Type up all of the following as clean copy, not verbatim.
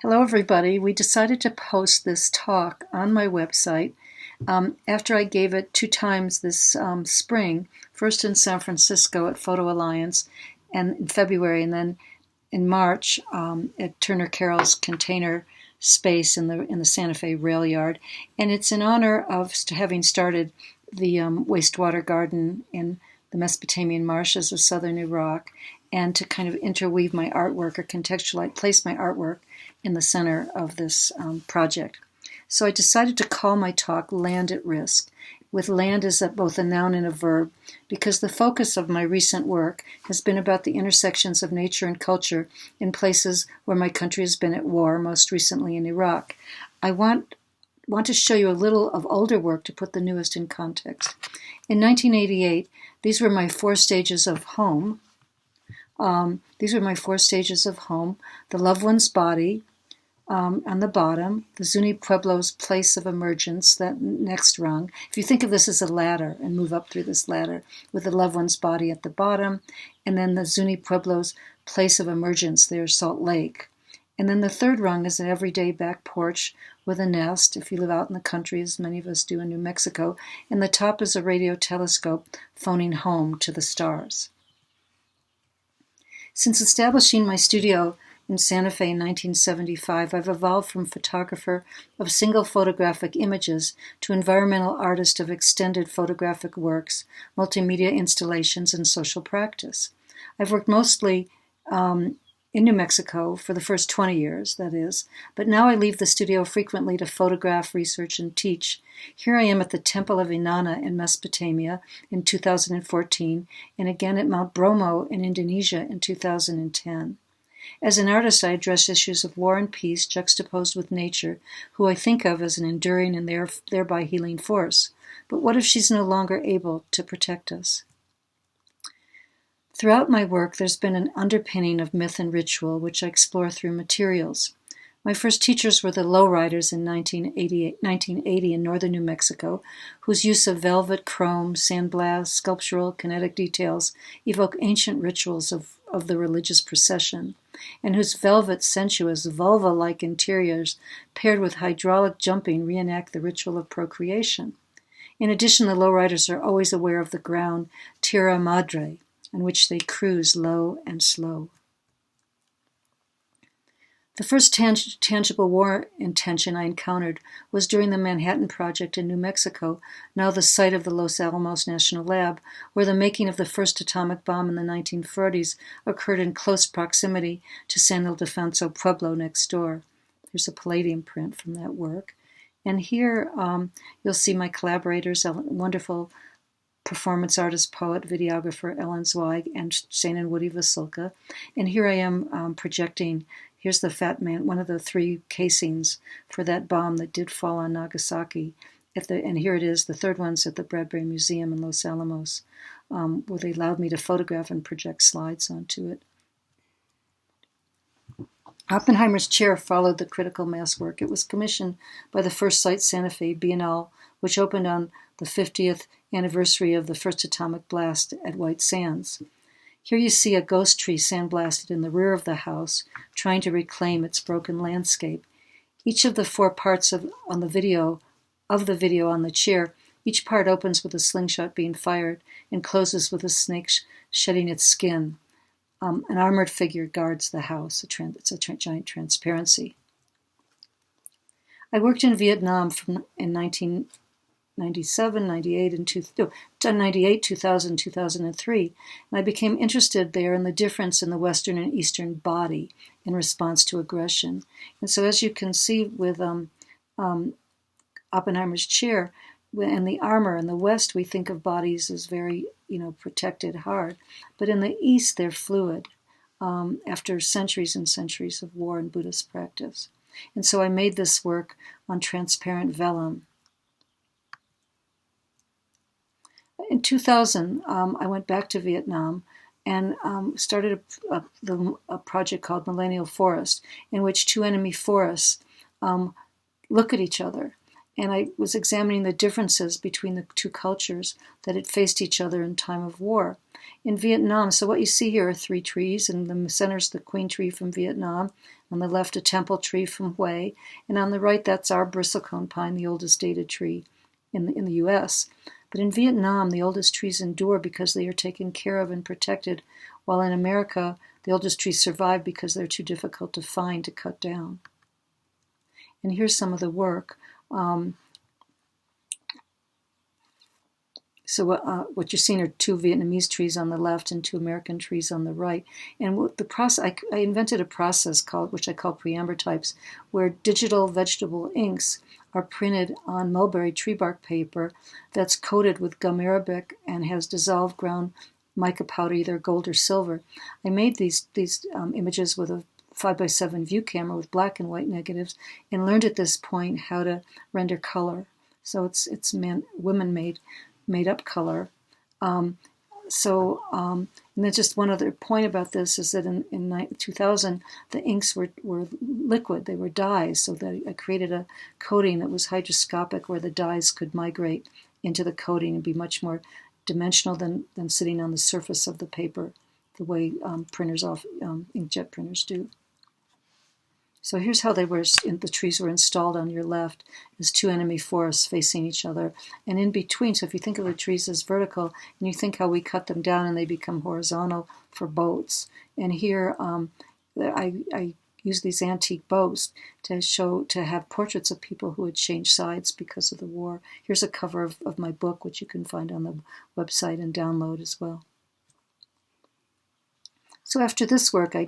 Hello, everybody. We decided to post this talk on my website after I gave it 2 times this spring, first in San Francisco at Photo Alliance and in February, and then in March at Turner Carroll's container space in the Santa Fe rail yard. And it's in honor of having started the wastewater garden in the Mesopotamian marshes of southern Iraq, and to kind of interweave my artwork or contextualize, place my artwork in the center of this project. So I decided to call my talk Land at Risk, with land as both a noun and a verb, because the focus of my recent work has been about the intersections of nature and culture in places where my country has been at war, most recently in Iraq. I want to show you a little of older work to put the newest in context. In 1988, these were my 4 stages of home. The loved one's body on the bottom, the Zuni Pueblo's place of emergence, that next rung. If you think of this as a ladder and move up through this ladder with the loved one's body at the bottom, and then the Zuni Pueblo's place of emergence there, Salt Lake. And then the 3rd rung is an everyday back porch with a nest, if you live out in the country, as many of us do in New Mexico, and the top is a radio telescope phoning home to the stars. Since establishing my studio in Santa Fe in 1975, I've evolved from photographer of single photographic images to environmental artist of extended photographic works, multimedia installations, and social practice. I've worked mostly in New Mexico for the first 20 years, that is, but now I leave the studio frequently to photograph, research, and teach. Here I am at the Temple of Inanna in Mesopotamia in 2014, and again at Mount Bromo in Indonesia in 2010. As an artist, I address issues of war and peace juxtaposed with nature, who I think of as an enduring and thereby healing force. But what if she's no longer able to protect us? Throughout my work, there's been an underpinning of myth and ritual, which I explore through materials. My first teachers were the lowriders in 1980 in northern New Mexico, whose use of velvet, chrome, sandblast, sculptural, kinetic details evoke ancient rituals of the religious procession, and whose velvet, sensuous, vulva-like interiors paired with hydraulic jumping reenact the ritual of procreation. In addition, the lowriders are always aware of the ground Tierra Madre, on which they cruise low and slow. The first tangible war intention I encountered was during the Manhattan Project in New Mexico, now the site of the Los Alamos National Lab, where the making of the first atomic bomb in the 1940s occurred in close proximity to San Ildefonso Pueblo next door. There's a palladium print from that work. And here you'll see my collaborators, wonderful performance artist, poet, videographer Ellen Zweig, and Shane and Woody Vasulka. And here I am projecting. Here's the Fat Man, one of the 3 casings for that bomb that did fall on Nagasaki. And here it is, the 3rd one's at the Bradbury Museum in Los Alamos, where they allowed me to photograph and project slides onto it. Oppenheimer's chair followed the critical mass work. It was commissioned by the First Sight Santa Fe Biennale, which opened on the 50th anniversary of the first atomic blast at White Sands. Here you see a ghost tree sandblasted in the rear of the house, trying to reclaim its broken landscape. Each of the 4 parts of the video on the chair, each part opens with a slingshot being fired and closes with a snake shedding its skin. An armored figure guards the house. It's a giant transparency. I worked in Vietnam in 1997, 98, 2000, 2003, and I became interested there in the difference in the Western and Eastern body in response to aggression. And so, as you can see with Oppenheimer's chair and the armor, in the West we think of bodies as very, protected, hard, but in the East they're fluid after centuries and centuries of war and Buddhist practice. And so I made this work on transparent vellum. In 2000, I went back to Vietnam and started a project called Millennial Forest, in which 2 enemy forests look at each other And I was examining the differences between the two cultures that had faced each other in time of war. In Vietnam, so what you see here are 3 trees. In the center is the queen tree from Vietnam. On the left, a temple tree from Hue. And on the right, that's our bristlecone pine, the oldest dated tree in the U.S. But in Vietnam, the oldest trees endure because they are taken care of and protected, while in America, the oldest trees survive because they're too difficult to find to cut down. And here's some of the work. So what you're seeing are 2 Vietnamese trees on the left and 2 American trees on the right. And the process, I invented a process which I call preamber types, where digital vegetable inks are printed on mulberry tree bark paper that's coated with gum arabic and has dissolved ground mica powder, either gold or silver. I made these images with a 5x7 view camera with black and white negatives, and learned at this point how to render color. So it's women made up color. And then just one other point about this is that in 2000, the inks were liquid, they were dyes, so that I created a coating that was hydroscopic where the dyes could migrate into the coating and be much more dimensional than sitting on the surface of the paper, the way inkjet printers do. So here's how the trees were installed on your left as 2 enemy forests facing each other. And in between, so if you think of the trees as vertical, and you think how we cut them down and they become horizontal for boats. And here I use these antique boats to have portraits of people who had changed sides because of the war. Here's a cover of my book, which you can find on the website and download as well. So after this work, I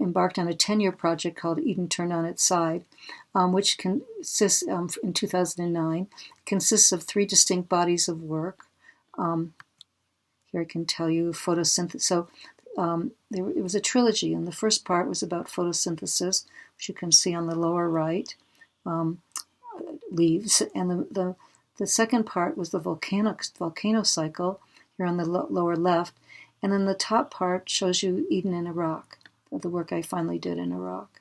embarked on a 10-year project called Eden Turned on Its Side, which consists, in 2009, consists of 3 distinct bodies of work. Here I can tell you photosynthesis. So it was a trilogy, and the first part was about photosynthesis, which you can see on the lower right, leaves, and the second part was the volcano cycle, here on the lower left, and then the top part shows you Eden in Iraq, the work I finally did in Iraq.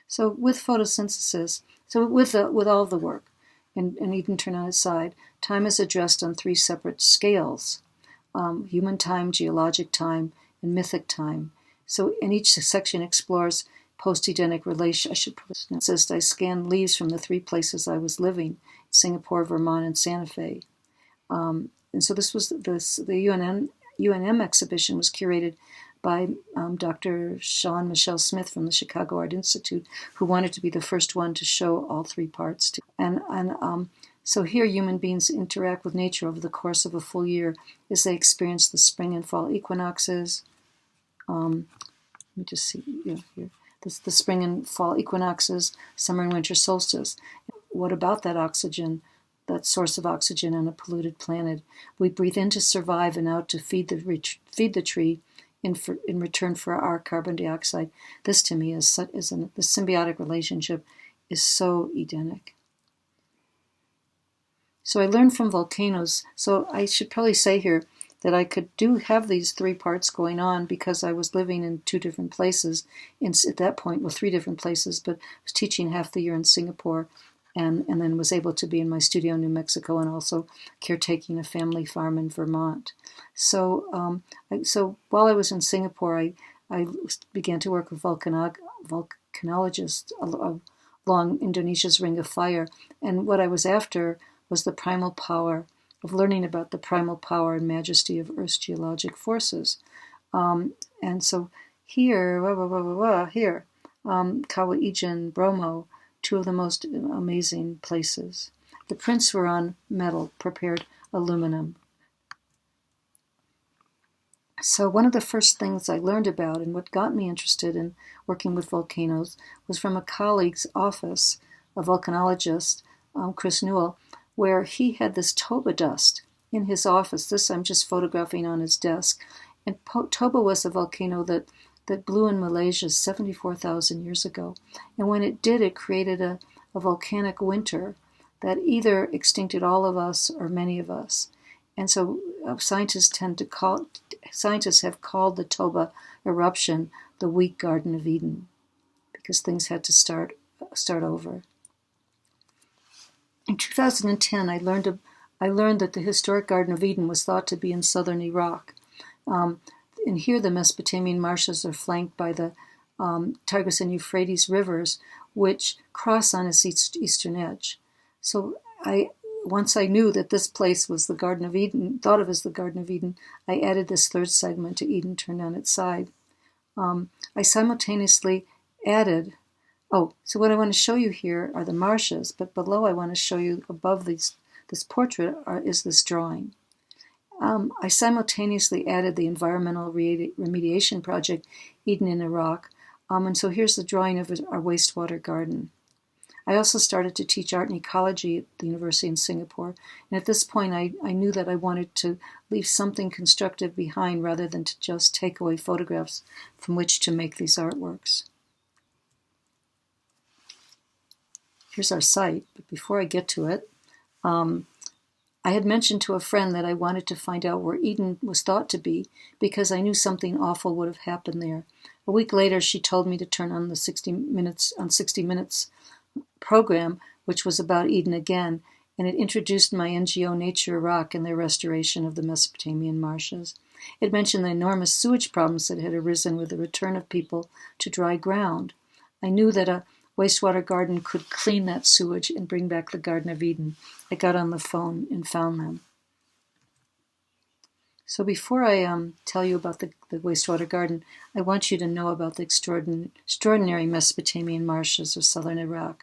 So with photosynthesis, with all the work, and Eden Turned on Its Side, time is addressed on 3 separate scales: human time, geologic time, and mythic time. So in each section explores post-Edenic relations. I scanned leaves from the 3 places I was living: Singapore, Vermont, and Santa Fe. And so the UNM exhibition was curated by Dr. Sean Michelle Smith from the Chicago Art Institute, who wanted to be the first one to show all 3 parts. So here human beings interact with nature over the course of a full year as they experience the spring and fall equinoxes. Let me just see here. The spring and fall equinoxes, summer and winter solstice. What about that oxygen, that source of oxygen on a polluted planet? We breathe in to survive and out to feed the tree in return for our carbon dioxide. This to me the symbiotic relationship is so Edenic. So I learned from volcanoes. So I should probably say here that I could have these 3 parts going on because I was living in 2 different places at that point, 3 different places, but I was teaching half the year in Singapore, and then was able to be in my studio in New Mexico and also caretaking a family farm in Vermont. So while I was in Singapore, I began to work with volcanologists along Indonesia's Ring of Fire, and what I was after was the primal power of learning about the primal power and majesty of Earth's geologic forces. And so here, Kawa Ijen, Bromo, 2 of the most amazing places. The prints were on metal, prepared aluminum. So one of the first things I learned about and what got me interested in working with volcanoes was from a colleague's office, a volcanologist, Chris Newell, where he had this toba dust in his office. This I'm just photographing on his desk. And toba was a volcano that blew in Malaysia 74,000 years ago. And when it did, it created a volcanic winter that either extincted all of us or many of us. And so scientists have called the Toba eruption the weak Garden of Eden, because things had to start over. In 2010, I learned that the historic Garden of Eden was thought to be in southern Iraq. And here the Mesopotamian marshes are flanked by the Tigris and Euphrates rivers, which cross on its eastern edge. So once I knew that this place was the Garden of Eden, thought of as the Garden of Eden, I added this third segment to Eden turned on its side. I simultaneously added, so what I want to show you here are the marshes, but below I want to show you above this portrait is this drawing. I simultaneously added the environmental remediation project, Eden in Iraq, and so here's the drawing of our wastewater garden. I also started to teach art and ecology at the University in Singapore, and at this point I knew that I wanted to leave something constructive behind rather than to just take away photographs from which to make these artworks. Here's our site, but before I get to it, I had mentioned to a friend that I wanted to find out where Eden was thought to be because I knew something awful would have happened there. A week later, she told me to turn on the 60 Minutes program, which was about Eden again, and it introduced my NGO Nature Iraq and their restoration of the Mesopotamian marshes. It mentioned the enormous sewage problems that had arisen with the return of people to dry ground. I knew that a wastewater garden could clean that sewage and bring back the Garden of Eden. I got on the phone and found them. So before I tell you about the wastewater garden, I want you to know about the extraordinary Mesopotamian marshes of southern Iraq.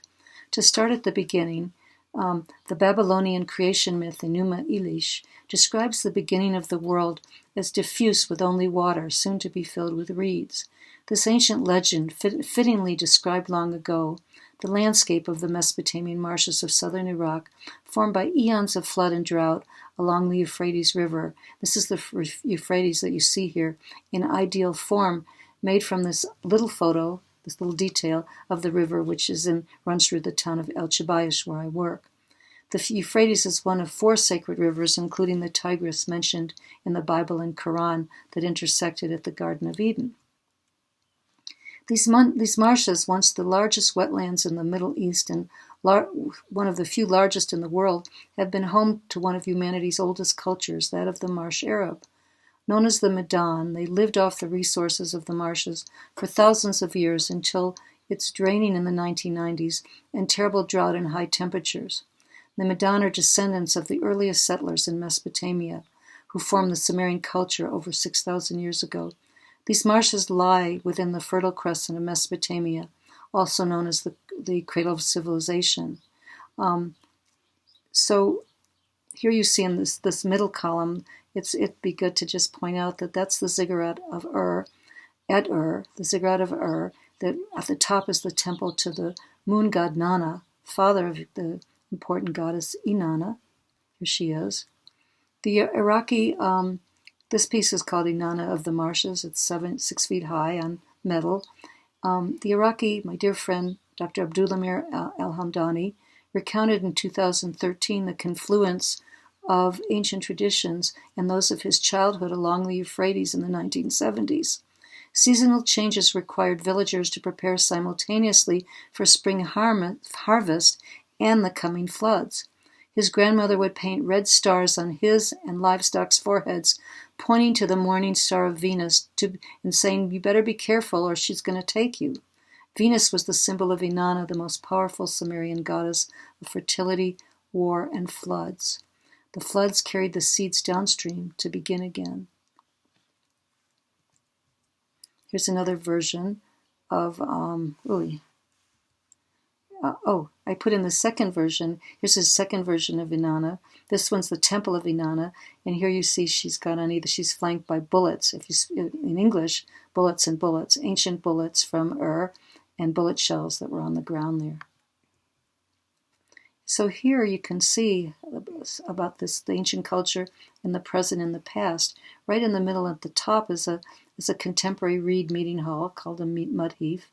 To start at the beginning, the Babylonian creation myth Enuma Elish describes the beginning of the world as diffuse with only water, soon to be filled with reeds. This ancient legend fittingly described long ago the landscape of the Mesopotamian marshes of southern Iraq, formed by eons of flood and drought along the Euphrates River. This is the Euphrates that you see here in ideal form, made from this little photo, this little detail of the river, which runs through the town of El Chabayish, where I work. The Euphrates is one of 4 sacred rivers, including the Tigris mentioned in the Bible and Quran, that intersected at the Garden of Eden. These marshes, once the largest wetlands in the Middle East and one of the few largest in the world, have been home to one of humanity's oldest cultures, that of the Marsh Arab. Known as the Medan, they lived off the resources of the marshes for thousands of years until its draining in the 1990s and terrible drought and high temperatures. The Medan are descendants of the earliest settlers in Mesopotamia, who formed the Sumerian culture over 6,000 years ago. These marshes lie within the Fertile Crescent of Mesopotamia, also known as the cradle of civilization. So here you see in this middle column, it'd be good to just point out that that's the ziggurat of Ur, the ziggurat of Ur, that at the top is the temple to the moon god Nana, father of the important goddess Inanna. Here she is. The Iraqi, this piece is called Inanna of the Marshes. It's 6 feet high on metal. The Iraqi, my dear friend, Dr. Abdullah al-Hamdani, recounted in 2013 the confluence of ancient traditions and those of his childhood along the Euphrates in the 1970s. Seasonal changes required villagers to prepare simultaneously for spring harvest and the coming floods. His grandmother would paint red stars on his and livestock's foreheads, pointing to the morning star of Venus and saying, "You better be careful or she's going to take you." Venus was the symbol of Inanna, the most powerful Sumerian goddess of fertility, war, and floods. The floods carried the seeds downstream to begin again. Here's another version of, I put in the second version. Here's his second version of Inanna. This one's the Temple of Inanna, and here you see she's flanked by bullets. In English, bullets and bullets, ancient bullets from Ur, and bullet shells that were on the ground there. So here you can see about the ancient culture in the present and the past. Right in the middle at the top is a contemporary reed meeting hall called a mud heath.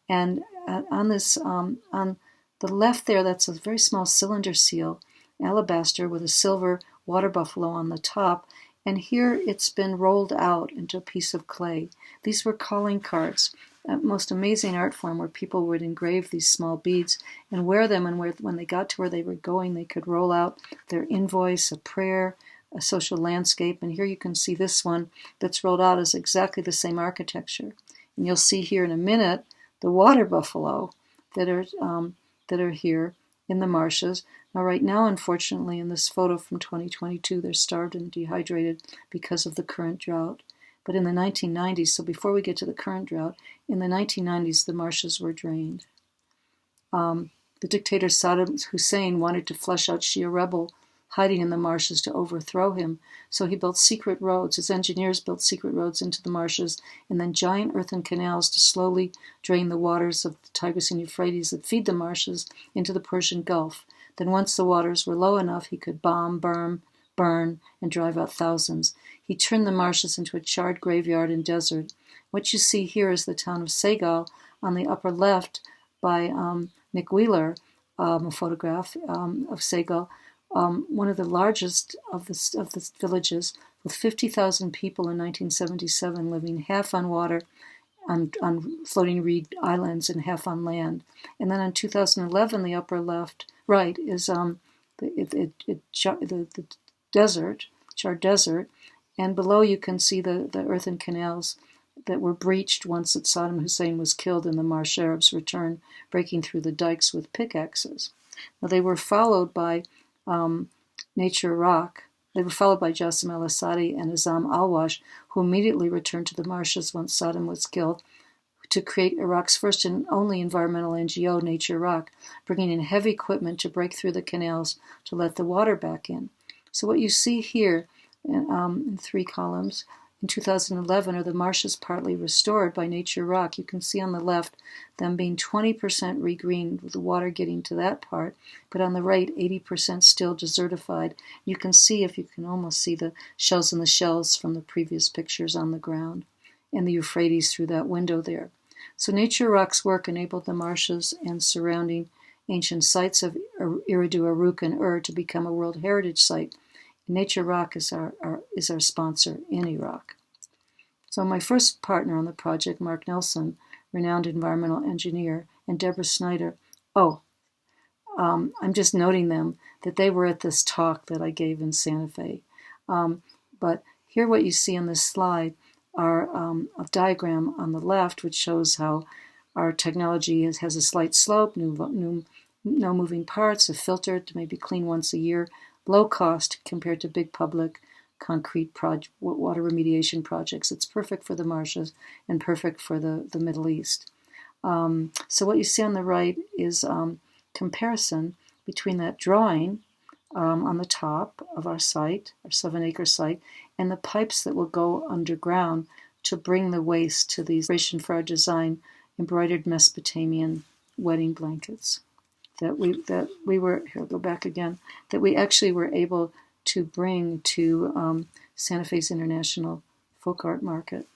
And on the left there, that's a very small cylinder seal, alabaster with a silver water buffalo on the top. And here it's been rolled out into a piece of clay. These were calling cards. most amazing art form where people would engrave these small beads and wear them, and when they got to where they were going, they could roll out their invoice, a prayer, a social landscape. And here you can see this one that's rolled out is exactly the same architecture. And you'll see here in a minute the water buffalo that are here in the marshes. Now, right now, unfortunately, in this photo from 2022, they're starved and dehydrated because of the current drought. But in the 1990s, so before we get to the current drought, in the 1990s, the marshes were drained. The dictator Saddam Hussein wanted to flush out Shia rebel hiding in the marshes to overthrow him. So he built secret roads. His engineers built secret roads into the marshes and then giant earthen canals to slowly drain the waters of the Tigris and Euphrates that feed the marshes into the Persian Gulf. Then once the waters were low enough, he could bomb, burn, and drive out thousands. He turned the marshes into a charred graveyard and desert. What you see here is the town of Segal on the upper left by Nick Wheeler, a photograph of Segal, one of the largest of the villages, with 50,000 people in 1977 living half on water, on floating reed islands, and half on land. And then in 2011, the upper right, is the desert, charred desert, and below you can see the earthen canals that were breached once that Saddam Hussein was killed and the Marsh Arabs returned, breaking through the dikes with pickaxes. Now, they were followed by Nature Rock. They were followed by Jassim al-Assadi and Azam al-Wash, who immediately returned to the marshes once Saddam was killed, to create Iraq's first and only environmental NGO, Nature Rock, bringing in heavy equipment to break through the canals to let the water back in. So what you see here in 3 columns in 2011 are the marshes partly restored by Nature Rock. You can see on the left them being 20% regreened with the water getting to that part, but on the right 80% still desertified. You can see, if you can almost see the shells in the shells from the previous pictures on the ground, and the Euphrates through that window there. So Nature Rock's work enabled the marshes and surrounding ancient sites of Eridu, Uruk, and Ur to become a World Heritage Site. Nature Rock is our sponsor in Iraq. So my first partner on the project, Mark Nelson, renowned environmental engineer, and Deborah Snyder. I'm just noting them that they were at this talk that I gave in Santa Fe. But here what you see on this slide are a diagram on the left which shows how our technology has a slight slope, no moving parts, a filter to maybe clean once a year, low cost compared to big public concrete water remediation projects. It's perfect for the marshes and perfect for the Middle East. So what you see on the right is comparison between that drawing on the top of our site, our 7-acre site, and the pipes that will go underground to bring the waste to these inspiration for our design embroidered Mesopotamian wedding blankets that we were here. I'll go back again. That we actually were able to bring to Santa Fe's International Folk Art Market.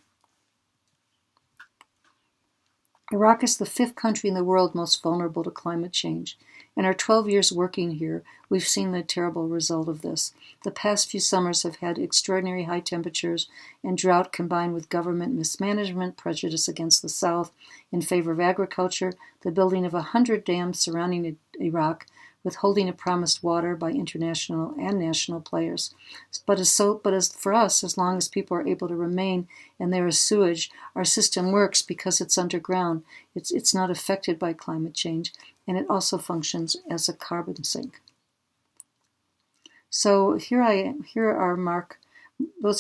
Iraq is the 5th country in the world most vulnerable to climate change. In our 12 years working here, we've seen the terrible result of this. The past few summers have had extraordinary high temperatures and drought combined with government mismanagement, prejudice against the South in favor of agriculture, the building of 100 dams surrounding Iraq, withholding of promised water by international and national players. But as for us, as long as people are able to remain and there is sewage, our system works because it's underground. It's not affected by climate change, and it also functions as a carbon sink. So those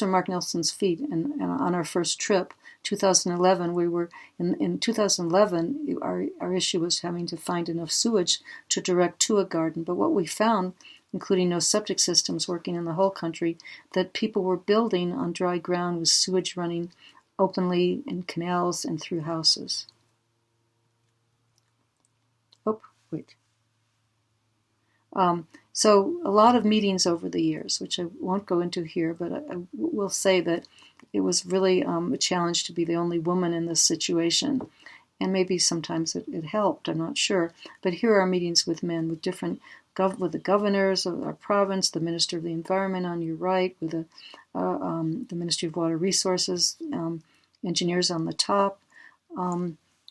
are Mark Nelson's feet, and on our first trip, 2011, we were in 2011. Our issue was having to find enough sewage to direct to a garden. But what we found, including no septic systems working in the whole country, that people were building on dry ground with sewage running openly in canals and through houses. So a lot of meetings over the years, which I won't go into here, but I will say that it was really a challenge to be the only woman in this situation. And maybe sometimes it helped, I'm not sure. But here are meetings with men, with the governors of our province, the Minister of the Environment on your right, with the Ministry of Water Resources, engineers on the top.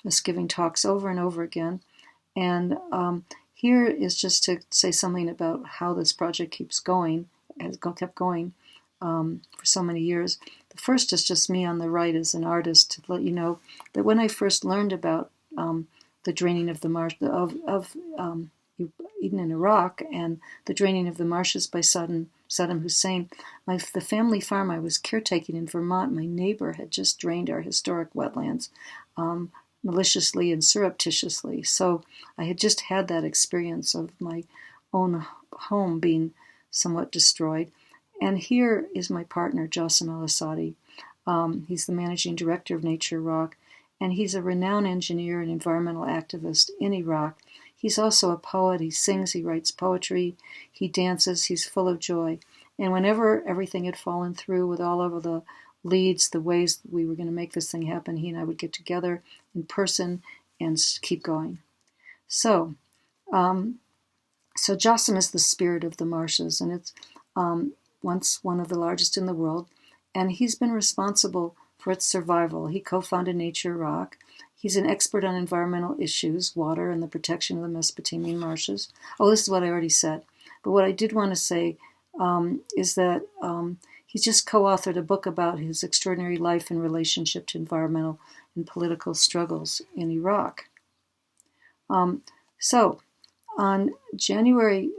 just giving talks over and over again. And here is just to say something about how this project keeps going, has kept going for so many years. The first is just me on the right as an artist to let you know that when I first learned about the draining of the marsh of Eden in Iraq and the draining of the marshes by Saddam Hussein, the family farm I was caretaking in Vermont, my neighbor had just drained our historic wetlands maliciously and surreptitiously. So I had just had that experience of my own home being somewhat destroyed. And here is my partner, Jassim El-Assadi. He's the managing director of Nature Rock, and he's a renowned engineer and environmental activist in Iraq. He's also a poet. He sings, he writes poetry, he dances, he's full of joy. And whenever everything had fallen through with all of the leads, the ways we were going to make this thing happen, he and I would get together in person and keep going. So Jassim is the spirit of the marshes, and it's once one of the largest in the world, and he's been responsible for its survival. He co-founded Nature Rock. He's an expert on environmental issues, water, and the protection of the Mesopotamian marshes. Oh, this is what I already said. But what I did want to say is that he's just co-authored a book about his extraordinary life in relationship to environmental and political struggles in Iraq. So on February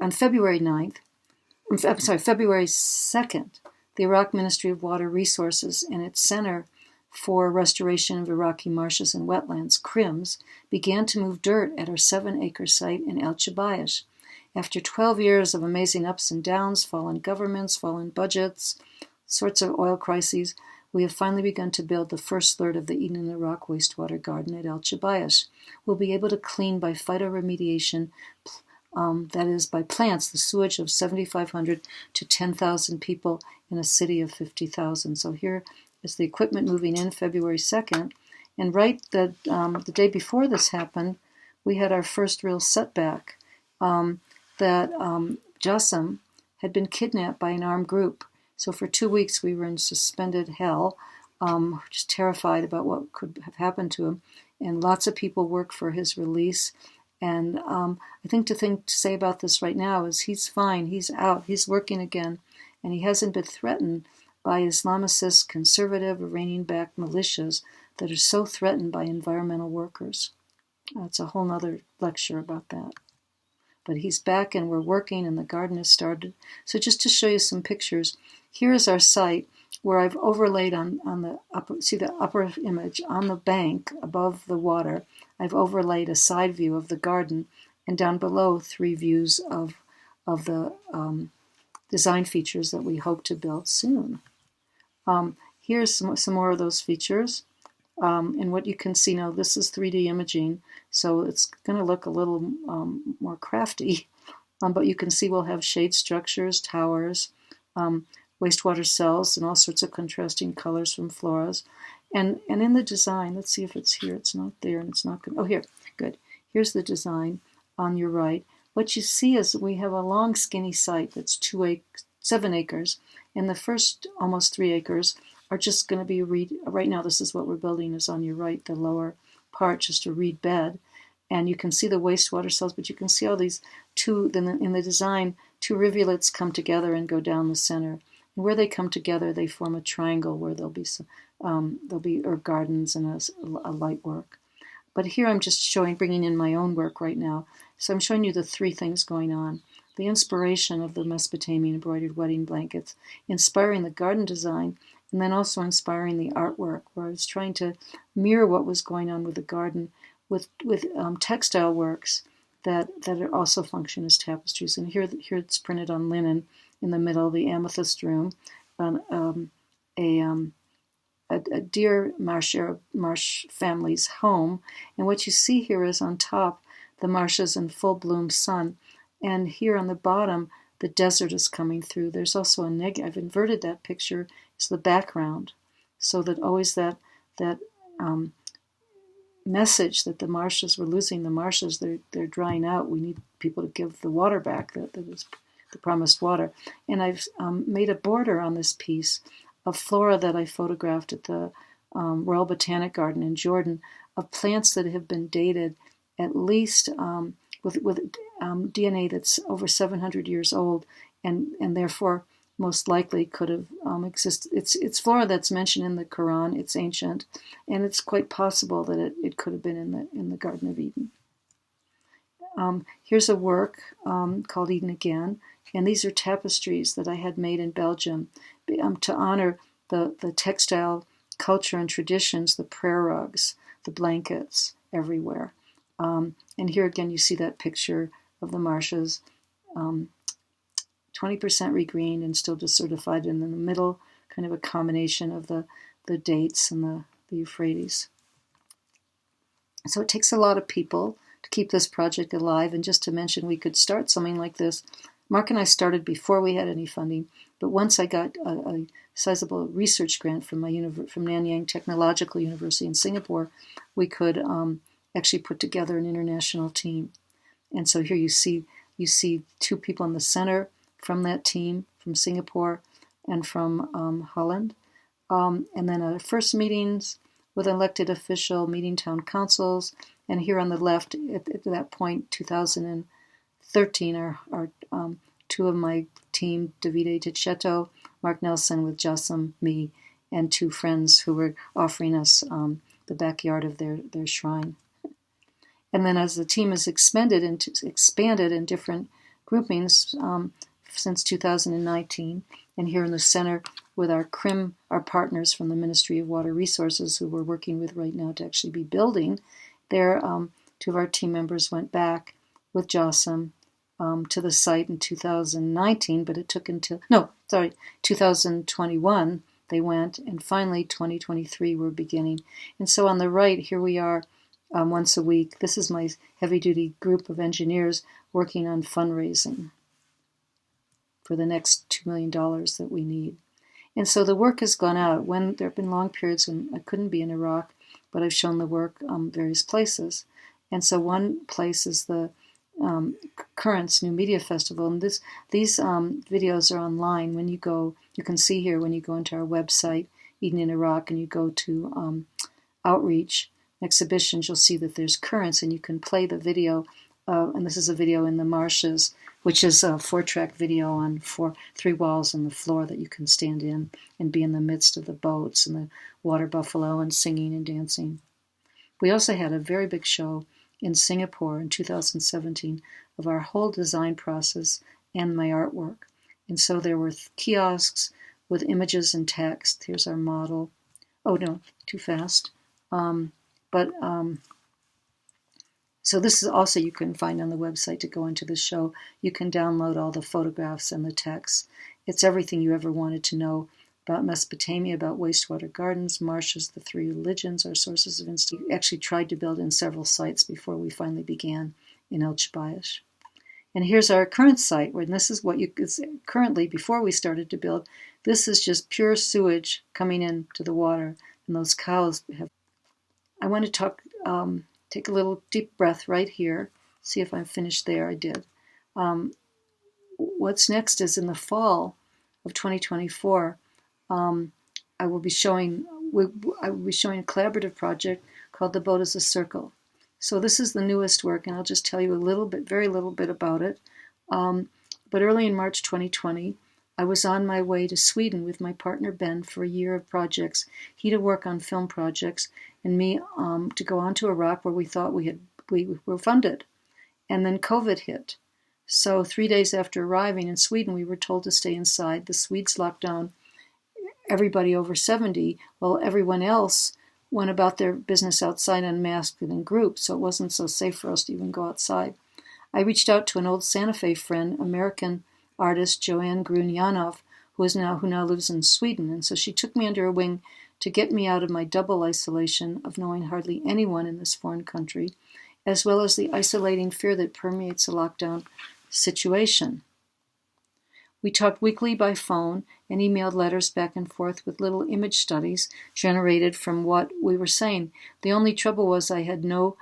2nd, the Iraq Ministry of Water Resources and its Center for Restoration of Iraqi Marshes and Wetlands, CRIMS, began to move dirt at our 7-acre site in El Chabayish. After 12 years of amazing ups and downs, fallen governments, fallen budgets, sorts of oil crises, we have finally begun to build the first third of the Eden in Iraq wastewater garden at El Chabayish. We'll be able to clean by phytoremediation, that is, by plants, the sewage of 7,500 to 10,000 people in a city of 50,000. So here is the equipment moving in February 2nd. And right the day before this happened, we had our first real setback, that Jassim had been kidnapped by an armed group. So for 2 weeks we were in suspended hell, just terrified about what could have happened to him. And lots of people work for his release. And I think to say about this right now is he's fine, he's out, he's working again, and he hasn't been threatened by Islamicist, conservative, Iranian-backed militias that are so threatened by environmental workers. That's a whole other lecture about that. But he's back and we're working and the garden has started. So just to show you some pictures, here is our site where I've overlaid on the upper, see the upper image, on the bank above the water, I've overlaid a side view of the garden, and down below 3 views of the design features that we hope to build soon. Here's some more of those features. And what you can see now, this is 3D imaging, so it's going to look a little more crafty. But you can see we'll have shade structures, towers, wastewater cells, and all sorts of contrasting colors from floras. And in the design, let's see if it's here. It's not there, and it's not good. Oh, here, good. Here's the design on your right. What you see is we have a long, skinny site that's 7 acres, and the first almost 3 acres are just going to be right now, this is what we're building is on your right, the lower part, just a reed bed. And you can see the wastewater cells, but you can see all these in the design, 2 rivulets come together and go down the center. And where they come together, they form a triangle where there'll be herb gardens and a light work. But here I'm just bringing in my own work right now. So I'm showing you the 3 things going on. The inspiration of the Mesopotamian embroidered wedding blankets, inspiring the garden design, and then also inspiring the artwork, where I was trying to mirror what was going on with the garden with textile works that also function as tapestries. And here it's printed on linen in the middle, the amethyst room, a deer marsh family's home. And what you see here is on top, the marshes in full bloom sun. And here on the bottom, the desert is coming through. There's also I've inverted that picture. It's the background, so that always that message that the marshes, we're losing the marshes, they're drying out. We need people to give the water back, that is the promised water. And I've made a border on this piece of flora that I photographed at the Royal Botanic Garden in Jordan, of plants that have been dated at least with DNA that's over 700 years old, and therefore most likely could have existed. It's flora that's mentioned in the Quran. It's ancient, and it's quite possible that it could have been in the Garden of Eden. Here's a work called Eden Again, and these are tapestries that I had made in Belgium to honor the textile culture and traditions, the prayer rugs, the blankets everywhere. And here again you see that picture of the marshes, 20% regreened and still desertified, and in the middle kind of a combination of the dates and the Euphrates. So it takes a lot of people to keep this project alive, and just to mention we could start something like this. Mark and I started before we had any funding, but once I got a sizable research grant from from Nanyang Technological University in Singapore, we could actually put together an international team. And so here you see two people in the center from that team, from Singapore and from Holland. And then our first meetings with elected official, meeting town councils, and here on the left, at that point, 2013, our two of my team, Davide Tichetto, Mark Nelson with Jossam, me, and two friends who were offering us the backyard of their shrine. And then as the team has expanded in different groupings since 2019, and here in the center with our CRIM, our partners from the Ministry of Water Resources, who we're working with right now to actually be building, there two of our team members went back with Jossam to the site in 2019, but it took until 2021 they went, and finally 2023 we're beginning. And so on the right, here we are once a week. This is my heavy-duty group of engineers working on fundraising for the next $2 million that we need. And so the work has gone out. When there have been long periods when I couldn't be in Iraq, but I've shown the work various places. And so one place is the Currents New Media Festival, and these videos are online. When you go, you can see here when you go into our website, Eden in Iraq, and you go to Outreach Exhibitions, you'll see that there's currents, and you can play the video. And this is a video in the marshes, which is a 4-track video on 3 walls on the floor that you can stand in and be in the midst of the boats and the water buffalo and singing and dancing. We also had a very big show in Singapore in 2017 of our whole design process and my artwork. And so there were kiosks with images and text. Here's our model. Oh no, too fast. So this is also you can find on the website to go into the show. You can download all the photographs and the text. It's everything you ever wanted to know about Mesopotamia, about wastewater gardens, marshes, the 3 religions, our sources of instinct. We actually tried to build in several sites before we finally began in El Chabayish. And here's our current site, where this is what you could see currently, before we started to build, this is just pure sewage coming into the water, and those cows have. I want to talk, take a little deep breath right here, see if I'm finished there. I did. What's next is in the fall of 2024, I will be showing a collaborative project called The Boat as a Circle. So this is the newest work, and I'll just tell you very little bit about it. But early in March 2020, I was on my way to Sweden with my partner Ben for a year of projects. He to work on film projects, and me to go on to Iraq, where we thought we were funded. And then COVID hit. So 3 days after arriving in Sweden, we were told to stay inside. The Swedes locked down everybody over 70, while everyone else went about their business outside unmasked and in groups, so it wasn't so safe for us to even go outside. I reached out to an old Santa Fe friend, American artist Joanne Grüne-Yanoff, who now lives in Sweden, and so she took me under her wing to get me out of my double isolation of knowing hardly anyone in this foreign country, as well as the isolating fear that permeates a lockdown situation. We talked weekly by phone and emailed letters back and forth with little image studies generated from what we were saying. The only trouble was I had no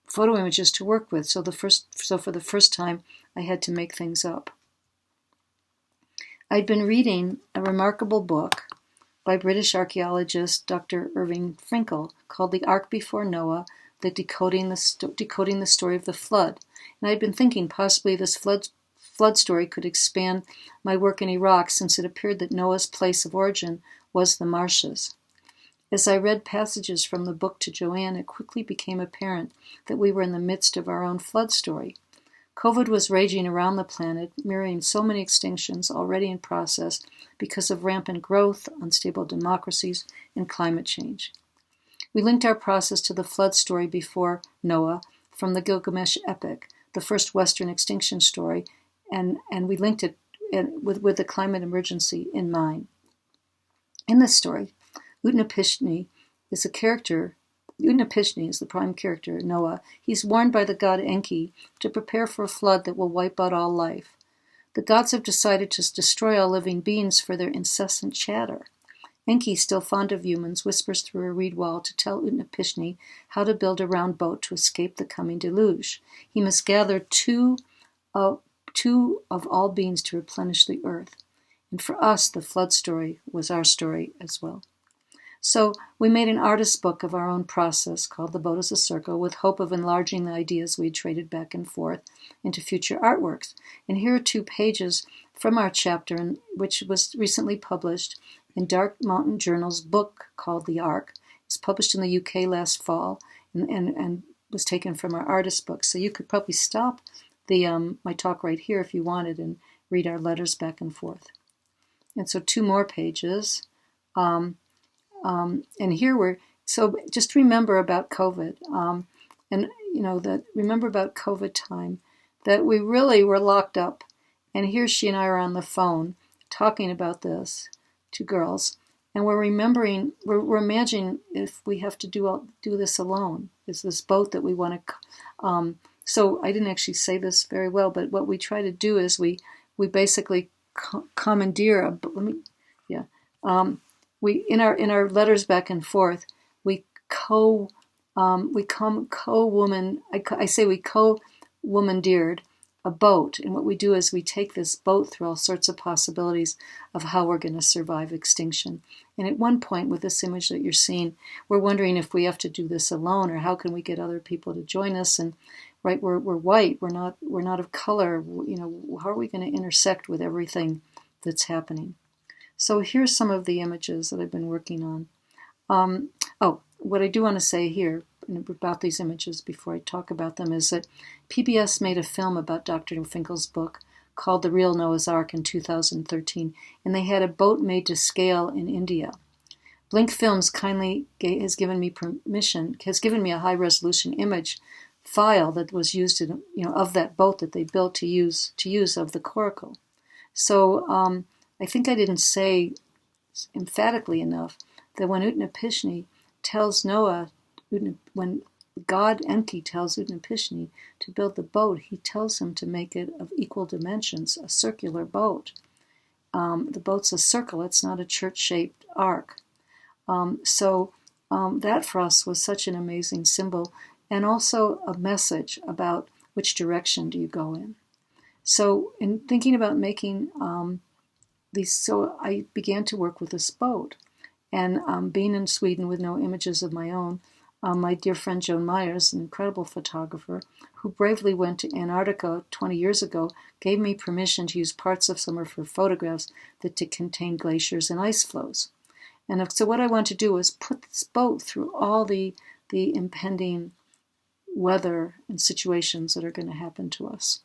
photo images to work with, so for the first time I had to make things up. I'd been reading a remarkable book by British archaeologist Dr. Irving Finkel called The Ark Before Noah, decoding the story of the flood. And I'd been thinking possibly this flood story could expand my work in Iraq, since it appeared that Noah's place of origin was the marshes. As I read passages from the book to Joanne, it quickly became apparent that we were in the midst of our own flood story. COVID was raging around the planet, mirroring so many extinctions already in process because of rampant growth, unstable democracies, and climate change. We linked our process to the flood story before Noah from the Gilgamesh epic, the first Western extinction story, and we linked it with the climate emergency in mind. In this story, Utnapishtim is the prime character, Noah. He's warned by the god Enki to prepare for a flood that will wipe out all life. The gods have decided to destroy all living beings for their incessant chatter. Enki, still fond of humans, whispers through a reed wall to tell Utnapishtim how to build a round boat to escape the coming deluge. He must gather two of all beings to replenish the earth. And for us, the flood story was our story as well. So we made an artist's book of our own process called The Boat as a Circle, with hope of enlarging the ideas we had traded back and forth into future artworks. And here are 2 pages from our chapter, which was recently published in Dark Mountain Journal's book called The Ark. It's published in the UK last fall and was taken from our artist's book. So you could probably stop my talk right here if you wanted and read our letters back and forth. And so 2 more pages. And here so just remember about COVID, remember about COVID time, that we really were locked up. And here she and I are on the phone talking about this, 2 girls, and we're imagining if we have to do this alone. Is this boat that we want to, so I didn't actually say this very well, but what we try to do is we basically commandeer we in our letters back and forth, we co-womandeered a boat, and what we do is we take this boat through all sorts of possibilities of how we're going to survive extinction. And at one point, with this image that you're seeing, we're wondering if we have to do this alone, or how can we get other people to join us. And right, we're white, we're not of color. How are we going to intersect with everything that's happening? So here's some of the images that I've been working on. What I do want to say here about these images before I talk about them is that PBS made a film about Dr. Finkel's book called The Real Noah's Ark in 2013, and they had a boat made to scale in India. Blink Films kindly has given me a high-resolution image file that was used of that boat that they built to use of the coracle. So I think I didn't say emphatically enough that when Utnapishtim tells Noah, when God Enki tells Utnapishtim to build the boat, he tells him to make it of equal dimensions, a circular boat. The boat's a circle, it's not a church-shaped ark. That for us was such an amazing symbol, and also a message about which direction do you go in. So in thinking about making so I began to work with this boat. And being in Sweden with no images of my own, my dear friend Joan Myers, an incredible photographer, who bravely went to Antarctica 20 years ago, gave me permission to use parts of some of her photographs that to contain glaciers and ice flows. And so what I want to do is put this boat through all the impending weather and situations that are going to happen to us.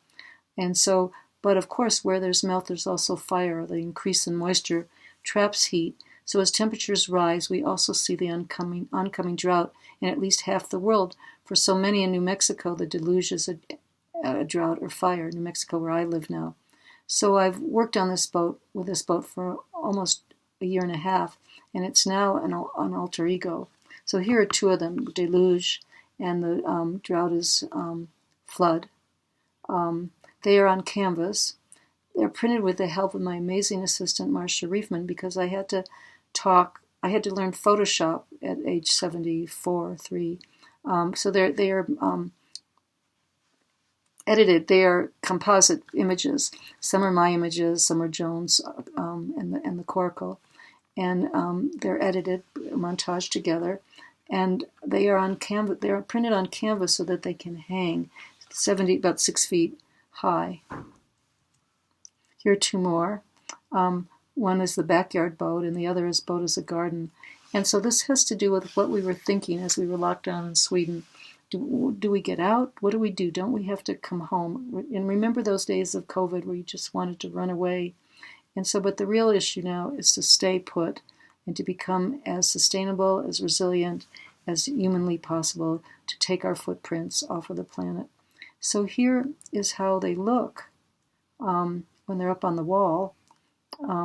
And so, but of course, where there's melt, there's also fire. The increase in moisture traps heat. So as temperatures rise, we also see the oncoming drought in at least half the world. For so many in New Mexico, the deluge is a drought or fire. New Mexico, where I live now. So I've worked on this boat for almost a year and a half, and it's now an alter ego. So here are 2 of them: deluge and the drought is flood. They are on canvas. They're printed with the help of my amazing assistant, Marcia Reifman, because I had to learn Photoshop at age 3. So they are edited. They are composite images. Some are my images, some are Joan's and the coracle. and they're edited, montaged together, and they are on canvas. They are printed on canvas so that they can hang, about 6 feet high. Here are two more. One is the backyard boat, and the other is boat as a garden. And so this has to do with what we were thinking as we were locked down in Sweden. Do we get out? What do we do? Don't we have to come home? And remember those days of COVID where you just wanted to run away. And so, but the real issue now is to stay put and to become as sustainable, as resilient, as humanly possible, to take our footprints off of the planet. So here is how they look when they're up on the wall.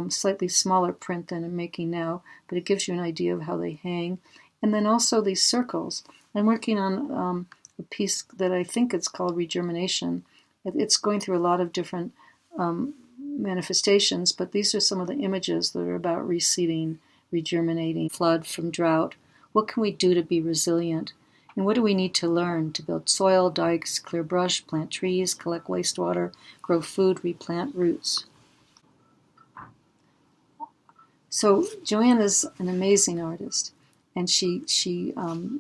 Slightly smaller print than I'm making now, but it gives you an idea of how they hang. And then also these circles. I'm working on a piece that I think it's called Regermination. It's going through a lot of different manifestations, but these are some of the images that are about reseeding, regerminating, flood from drought. What can we do to be resilient? And what do we need to learn to build soil, dikes, clear brush, plant trees, collect wastewater, grow food, replant roots? So Joanne is an amazing artist, and she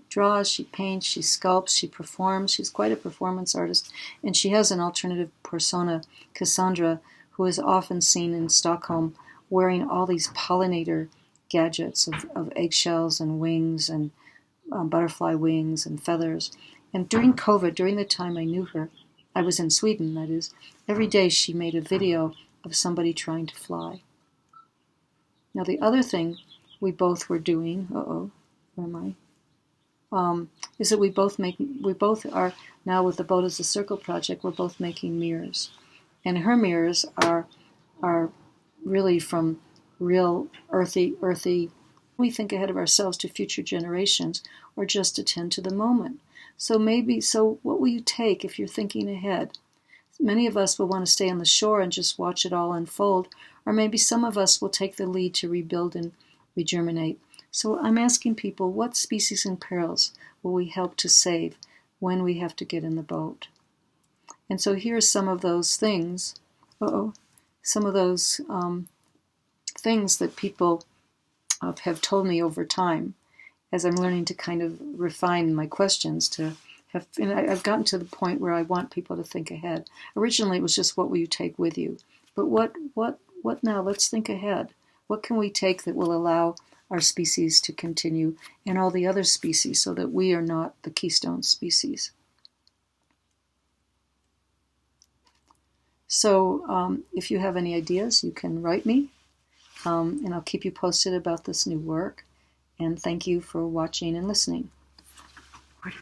draws, she paints, she sculpts, she performs. She's quite a performance artist, and she has an alternative persona, Cassandra, who is often seen in Stockholm wearing all these pollinator gadgets of eggshells and wings and butterfly wings and feathers. And during COVID, during the time I knew her, I was in Sweden, that is, every day she made a video of somebody trying to fly. Now the other thing we both were doing, where am I? Is that we both are now with the Boat as a Circle project, we're both making mirrors. And her mirrors are really from real earthy. We think ahead of ourselves to future generations or just attend to the moment. So what will you take if you're thinking ahead? Many of us will want to stay on the shore and just watch it all unfold, or maybe some of us will take the lead to rebuild and regerminate. So I'm asking people, what species in perils will we help to save when we have to get in the boat? And so here's some of those things, some of those things that people have told me over time as I'm learning to kind of refine my questions to have, and I've gotten to the point where I want people to think ahead. Originally, it was just what will you take with you? But what now? Let's think ahead. What can we take that will allow our species to continue and all the other species so that we are not the keystone species? So if you have any ideas, you can write me, and I'll keep you posted about this new work. And thank you for watching and listening.